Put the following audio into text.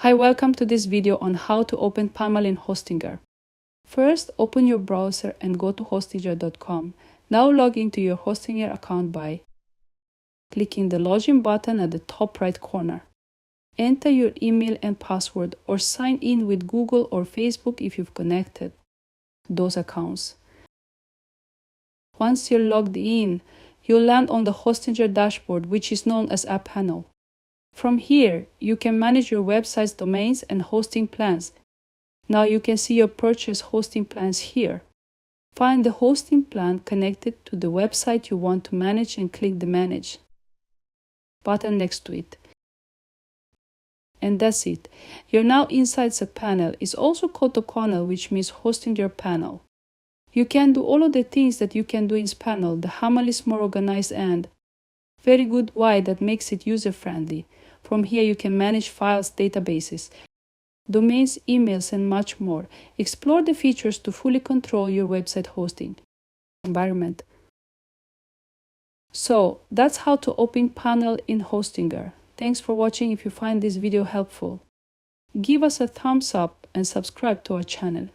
Hi, welcome to this video on how to open Cpanel in Hostinger. First, open your browser and go to hostinger.com. Now log into your Hostinger account by clicking the login button at the top right corner. Enter your email and password or sign in with Google or Facebook if you've connected those accounts. Once you're logged in, you'll land on the Hostinger dashboard, which is known as Cpanel. From here, you can manage your website's domains and hosting plans. Now you can see your purchase hosting plans here. Find the hosting plan connected to the website you want to manage and click the Manage button next to it. And that's it. You're now inside Cpanel. It's also called Cpanel, which means hosting your panel. You can do all of the things that you can do in Cpanel. The HAML is more organized and very good UI that makes it user-friendly. From here you can manage files, databases, domains, emails, and much more. Explore the features to fully control your website hosting environment. So that's how to open Cpanel in Hostinger. Thanks for watching. If you find this video helpful, give us a thumbs up and subscribe to our channel.